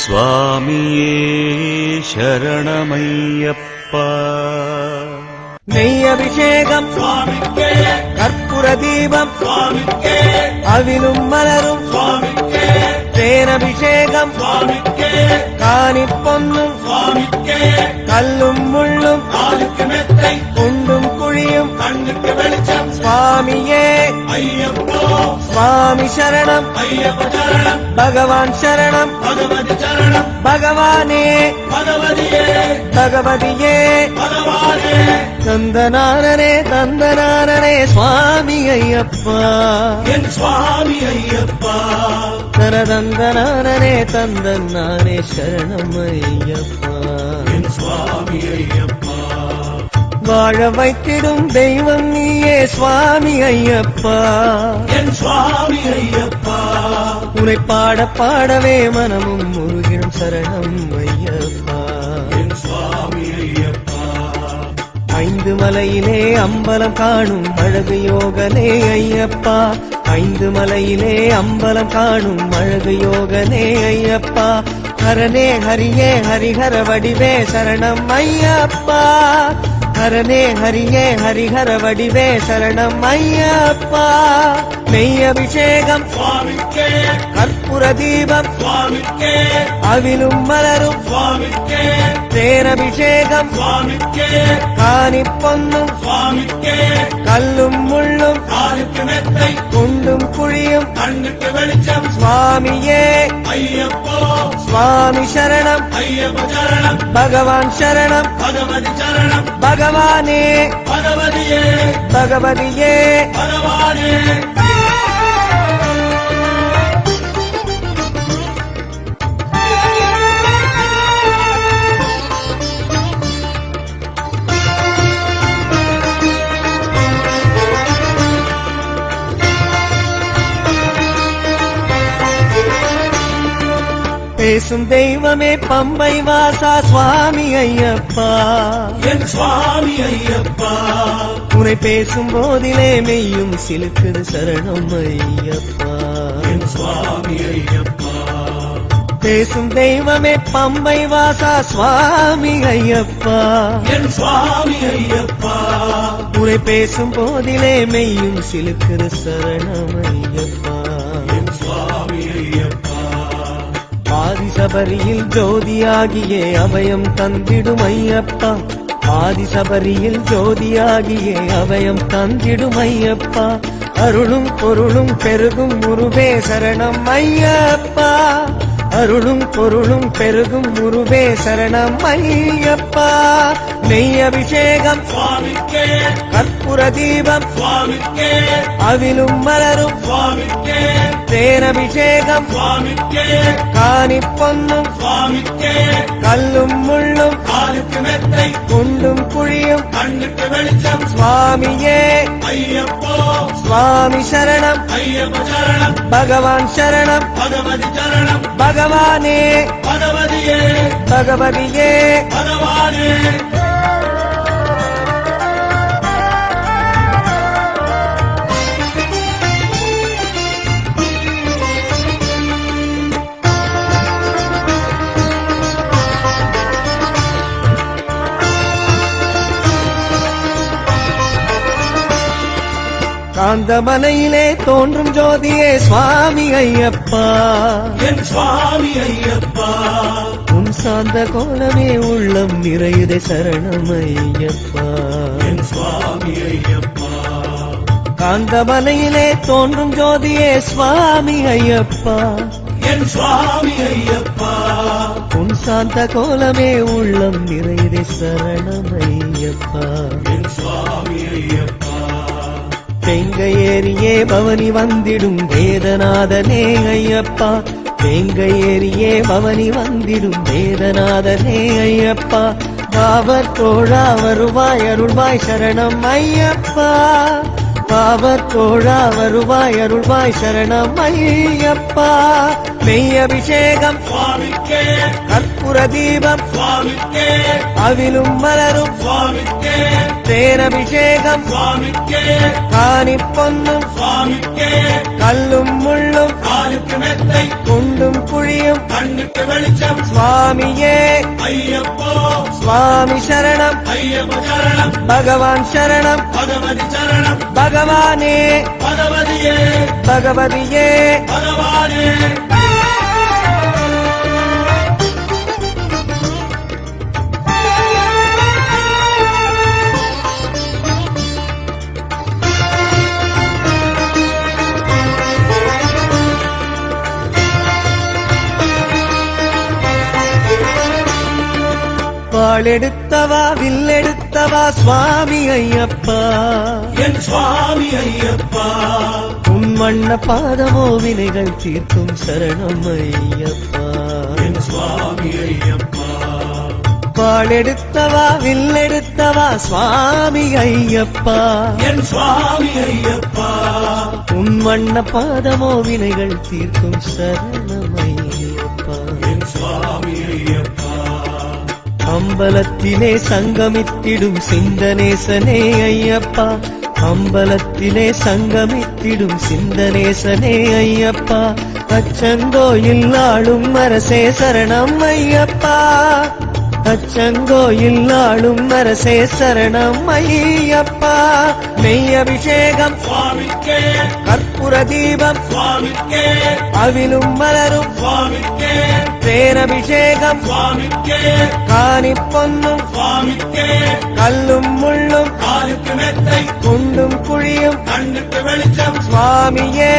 சுவாமியே சரணமையப்பா. நெய் அபிஷேகம் சுவாமிக்கே, கற்பூர தீபம் சுவாமிக்கே, அவிலும் மலரும் சுவாமிக்கே, தேனபிஷேகம் சுவாமிக்கே, காணி பொன்னும் சுவாமிக்கே, கல்லும் முள்ளும் காலுக்கு மெத்தை, குண்டும் குழியும் கண்ணுக்கு வெளிச்சம் சுவாமியே ஐயப்போ. சுவாமி சரணம் ஐயப்ப சரணம், பகவான் சரணம் பகவதி சரணம், பகவானே பகவதியே பகவதியே பகவானே. தந்தனானே தந்தனானே சுவாமி ஐயப்பா, என் சுவாமி ஐயப்பா. தரதந்தனானே தந்தனானே சரணம் ஐயப்பா, என் சுவாமி ஐயப்பா. வாழ வைத்திடும் தெய்வம் நீயே சுவாமி ஐயப்பா, என் சுவாமி ஐயப்பா. உன்னை பாட பாடவே மனமும் முருகிடும் சரணம் ஐயப்பா, என் சுவாமி ஐயப்பா. ஐந்து மலையிலே அம்பலம் காணும் அழகு யோகனே ஐயப்பா, ஐந்து மலையிலே அம்பலம் காணும் அழகு யோகனே ஐயப்பா. ஹரனே ஹரியே ஹரிஹர வடிவே சரணம் ஐயப்பா, ஹரனே ஹரியே ஹரிஹர வடிவே சரணம் ஐயப்பா. நெய் அபிஷேகம் சுவாமிக்கே, கற்பூர தீபம் சுவாமிக்கே, அவிலும் மலரும் சுவாமிக்கே, தேனபிஷேகம் சுவாமிக்கே, காணி பொன்னும் சுவாமிக்கே, கல்லும் முள்ளும் காலுக்கு மெத்தை, குண்டும் குழியும் கண்ணுக்கு வெளிச்சம் சுவாமியே ஐயப்போ. சுவாமி சரணம் ஐயப்ப சரணம், பகவான் சரணம் பகவதி சரணம், பகவானே பகவதியே பகவதியே பகவானே. பேசும் தெய்வமே பம்பை வாசா சுவாமி ஐயப்பா, என் சுவாமி ஐயப்பா. உன்னை பேசும் போதிலே மெய்யும் சிலுக்குது சரணம் ஐயப்பா, என் சுவாமி ஐயப்பா. பேசும் தெய்வமே பம்பை வாசா சுவாமி ஐயப்பா, என் சுவாமி ஐயப்பா. உன்னை பேசும் போதிலே மெய்யும் சிலுக்குது சரணம் ஐயப்பா, என் சுவாமி ஐயப்பா. ஆதிசபரியில் ஜோதியாகியே அபயம் தந்திடும் ஐயப்பா, ஆதிசபரியில் ஜோதியாகியே அபயம் தந்திடும் ஐயப்பா. அருளும் பொருளும் பெருகும் முருவே சரணம் ஐயப்பா, அருளும் பொருளும் பெருகும் முருவே சரணம் ஐயப்பா. நெய் அபிஷேகம் சுவாமிக்கே, கற்பூர தீபம் சுவாமிக்கே, அவிலும் மலரும் சுவாமிக்கே, தேனபிஷேகம் சுவாமிக்கே, காணி பொன்னும் சுவாமிக்கே, கல்லும் முள்ளும் காலுக்கு மெத்தை, குண்டும் குழியும் கண்ணுக்கு வெளிச்சம் சுவாமியே ஐயப்போ. சுவாமி சரணம் ஐயப்ப சரணம், பகவான் சரணம் பகவதி சரணம், பகவானே பகவதியே பகவதியே பகவானே. காந்தமலையிலே தோன்றும் ஜோதியே சுவாமி ஐயப்பா, என் சுவாமி ஐயப்பா. உன் சாந்த கோலமே உள்ளம் நிறையுதே சரணம் ஐயப்பா, என் சுவாமி ஐயப்பா. காந்தமலையிலே தோன்றும் ஜோதியே சுவாமி ஐயப்பா, என் சுவாமி ஐயப்பா. உன் சாந்த கோலமே உள்ளம் நிறையுதே சரணம் ஐயப்பா, என் சுவாமி ஐயப்பா. தேங்க ஏறியே பவனி வந்திடும் வேதநாதனே ஐயப்பா, தேங்க ஏறியே பவனி வந்திடும் வேதநாதனே ஐயப்பா. பாவர் தோழா வருவாய் அருள்வாய் சரணம் ஐயப்பா, பாவர் தோழா வருவாய் அருள்வாய் சரணம் ஐயப்பா. நெய் அபிஷேகம் சுவாமிக்கே, கற்பூர தீபம் சுவாமிக்கே, அவிலும் மலரும் சுவாமிக்கே, தேனபிஷேகம் சுவாமிக்கே, காணி பொன்னும் சுவாமிக்கே, கல்லும் முள்ளும் காலுக்கு மெத்தை குண்டும் குழியும் கண்ணுக்கு வெளிச்சம் சுவாமியே ஐயப்போ சுவாமி சரணம் ஐயப்ப சரணம் பகவான் சரணம் பகவதி சரணம் பகவானே பகவதியே பகவதியே பகவானே வாளெடுத்தவா வில்லெடுத்தவா சுவாமி ஐயப்பா என் சுவாமி ஐயப்பா உன் வண்ண பாதமோ வினைகள் தீர்க்கும் சரணம் ஐயப்பா என் சுவாமி ஐயப்பா வாளெடுத்தவா வில்லெடுத்தவா சுவாமி ஐயப்பா என் சுவாமி ஐயப்பா உன் வண்ண பாதமோ வினைகள் தீர்க்கும் சரணம் ஐயப்பா என் சுவாமி ஐயப்பா அம்பலத்திலே சங்கமித்திடும் சிந்தனேசனே ஐயப்பா அம்பலத்திலே சங்கமித்திடும் சிந்தனேசனே ஐயப்பா அச்சங்கோயில் ஆளும் அரசே சரணம் ஐயப்பா அச்சங்கோயில் ஆளும் அரசே சரணம் ஐயப்பா நெய் அபிஷேகம் சுவாமிக்கே கற்பூர தீபம் சுவாமிக்கே அவிலும் மலரும் சுவாமிக்கே தேரபிஷேகம் சுவாமிக்கே காணி பொன்னும் சுவாமிக்கே கல்லும் முள்ளும் காலுக்கு மெத்தை குண்டும் குழியும் கண்ணுக்கு வெளிச்சம் சுவாமியே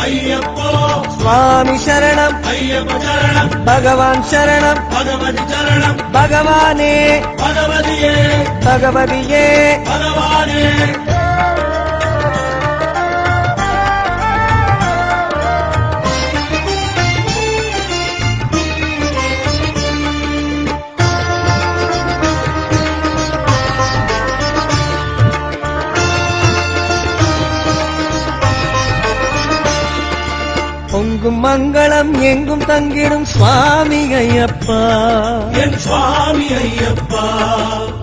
ஐயப்போ சுவாமி சரணம் ஐயப்ப சரணம் பகவான் சரணம் பகவதி சரணம் பகவானே பகவதியே பகவதியே பகவானே பொங்கும் மங்களம் எங்கும் தங்கிடும் சுவாமி ஐயப்பா என் சுவாமி ஐயப்பா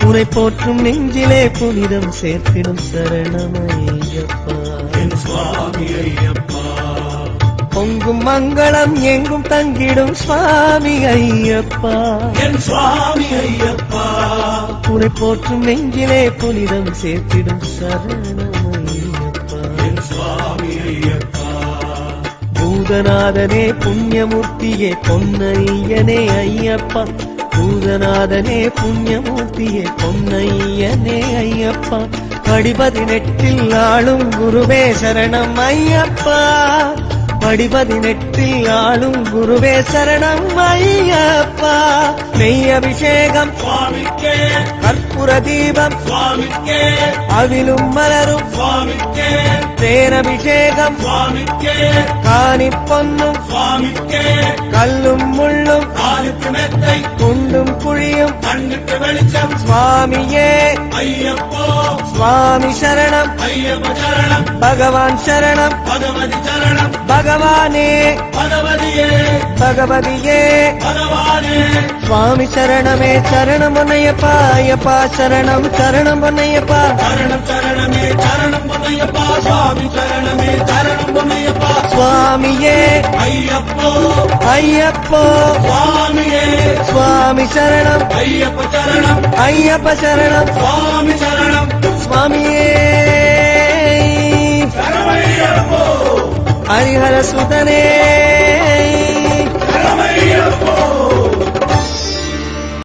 உரை போற்றும் நெஞ்சிலே புனிதம் சேர்த்திடும் சரணம் ஐயப்பா என் சுவாமி ஐயப்பா பொங்கும் மங்களம் எங்கும் தங்கிடும் சுவாமி ஐயப்பா என் சுவாமி ஐயப்பா உரை போற்றும் நெஞ்சிலே புனிதம் சேர்த்திடும் சரணம் ஐயப்பா என் சுவாமி ஐயப்பா பூதநாதனே புண்ணியமூர்த்தியே பொன்னையனே ஐயப்பா பூதநாதனே புண்ணியமூர்த்தியே பொன்னையனே ஐயப்பா அடிபதினெட்டில் ஆளும் குருவே சரணம் ஐயப்பா அடிபதினெட்டில் ஆளும் குருவே சரணம் ஐயப்பா நெய் அபிஷேகம் சுவாமிக்கே கற்பூர தீபம் சுவாமிக்கே அவிலும் மலரும் சுவாமிக்கே தேரபிஷேகம் சுவாமிக்கே காணி பொன்னும் சுவாமிக்கே கல்லும் முள்ளும் காலுக்கு மெத்தை குண்டும் குழியும் கண்ணுக்கு வெளிச்சம் சுவாமியே ஐயப்போ சுவாமி சரணம் ஐயப்ப சரணம் பகவான் சரணம் பகவதி சரணம் பகவானே பகவதியே பகவதியே பகவானே சுவாமி சரணமே சரணம் பொன்னையப்பா ஐயப்பா சரணம் சரணம் பொன்னையப்பா சரணம் சரணமே சரணம் பொன்னையப்பா சுவாமி சரணமே சரணம் பொன்னையப்பா சுவாமியே ஐயப்போ ஐயப்போ சுவாமியே சுவாமி சரணம் ஐயப்ப சரணம் ஐயப்ப சரணம் சுவாமி சரணம் சுவாமியே சரணமையப்போ ஹரிஹர சுதனே